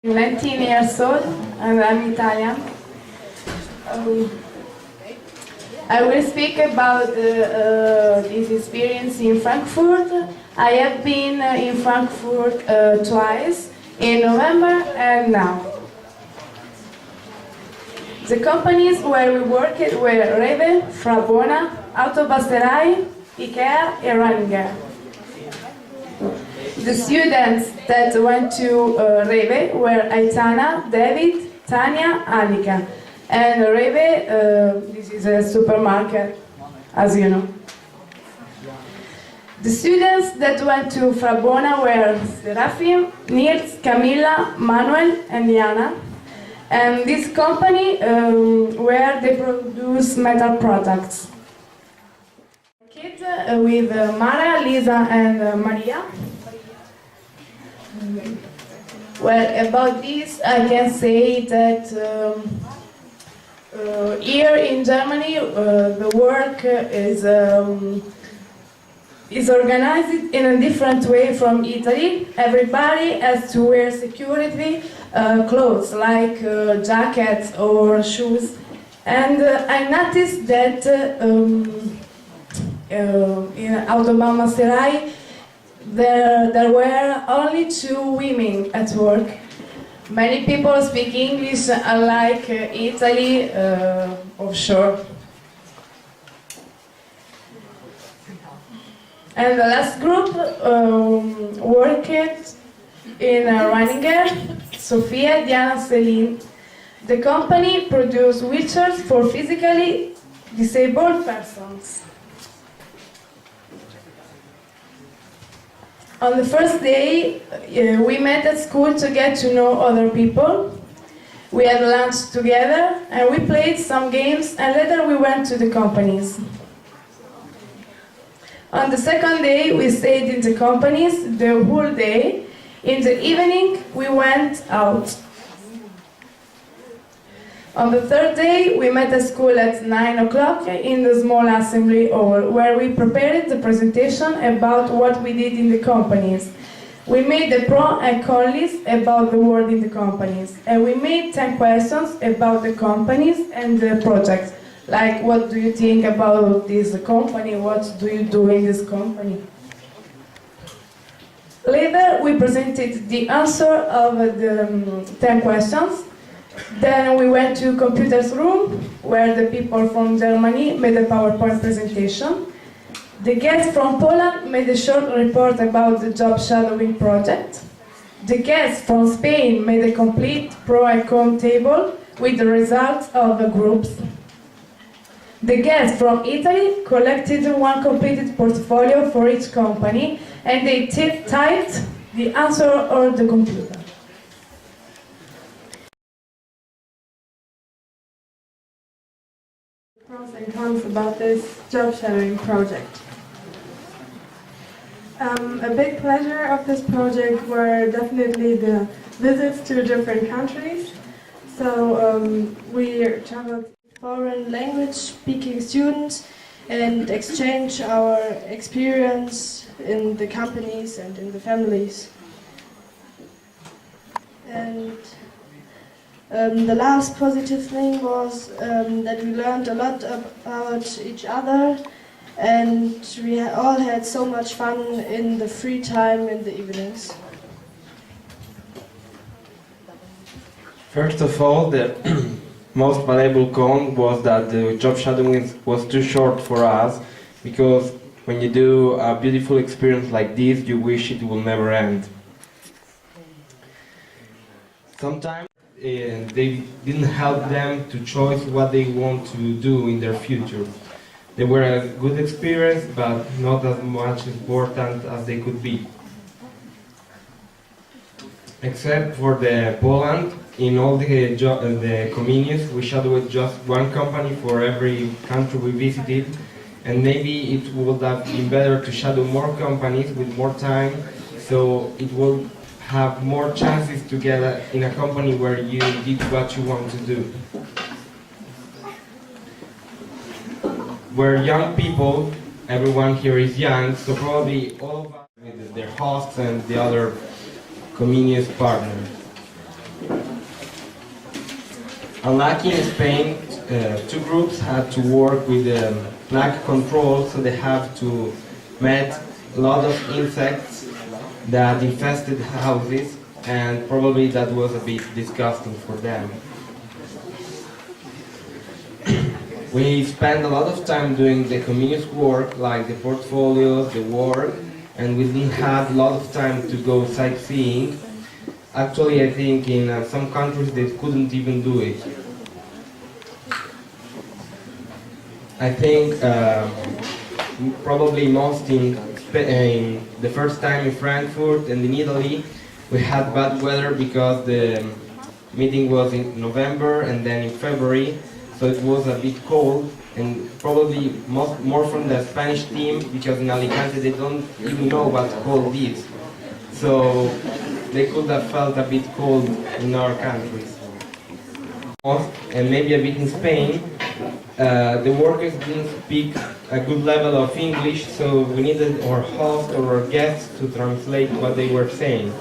19 years old and I'm Italian. I will speak about this experience in Frankfurt. I have been in Frankfurt twice, in November and now. The companies where we worked were Reve, Frabona, Autobasterai, Ikea and Reininger. The students that went to Reve were Aitana, David, Tanya, Annika. And Reve, this is a supermarket, as you know. The students that went to Frabona were Serafim, Nils, Camilla, Manuel, and Jana. And this company where they produce metal products. Kids with Mara, Lisa, and Maria. Well, about this, I can say that here in Germany, the work is organized in a different way from Italy. Everybody has to wear security clothes like jackets or shoes. And I noticed that in Autobasterai there were only 2 women at work. Many people speak English unlike Italy offshore. And the last group worked in Reininger, Sofia, Diana, Celine. The company produced wheelchairs for physically disabled persons. On the first day, we met at school to get to know other people. We had lunch together and we played some games and later we went to the companies. On the second day, we stayed in the companies the whole day. In the evening, we went out. On the third day, we met at school at 9 o'clock in the small assembly hall, where we prepared the presentation about what we did in the companies. We made the pro and con list about the work in the companies, and we made 10 questions about the companies and the projects, like what do you think about this company, what do you do in this company. Later, we presented the answer of the 10 questions. Then we went to computers room, where the people from Germany made a PowerPoint presentation. The guest from Poland made a short report about the job shadowing project. The guest from Spain made a complete pro and con table with the results of the groups. The guest from Italy collected 1 completed portfolio for each company, and they typed the answer on the computer. Pros and cons about this job shadowing project. A big pleasure of this project were definitely the visits to different countries. So we traveled to foreign language speaking students and exchange our experience in the companies and in the families. And the last positive thing was that we learned a lot about each other, and we all had so much fun in the free time in the evenings. First of all, the most valuable con was that the job shadowing was too short for us, because when you do a beautiful experience like this, you wish it will never end. Sometimes they didn't help them to choose what they want to do in their future. They were a good experience, but not as much important as they could be. Except for the Poland, in all the Comenius, we shadowed just 1 company for every country we visited, and maybe it would have been better to shadow more companies with more time, so it will have more chances to get in a company where you did what you want to do. We're young people, everyone here is young, so probably all of us with their hosts and the other Comenius partners. Unlucky in Spain, two groups had to work with plague control, so they have to met a lot of insects that infested houses, and probably that was a bit disgusting for them. We spent a lot of time doing the Comenius work, like the portfolios, the work, and we didn't have a lot of time to go sightseeing. Actually, I think in some countries they couldn't even do it. I think probably most in the first time in Frankfurt and in Italy, we had bad weather because the meeting was in November and then in February, so it was a bit cold, and probably more from the Spanish team, because in Alicante they don't even know what cold is. So they could have felt a bit cold in our countries. And maybe a bit in Spain, the workers didn't speak a good level of English, so we needed our host or our guests to translate what they were saying.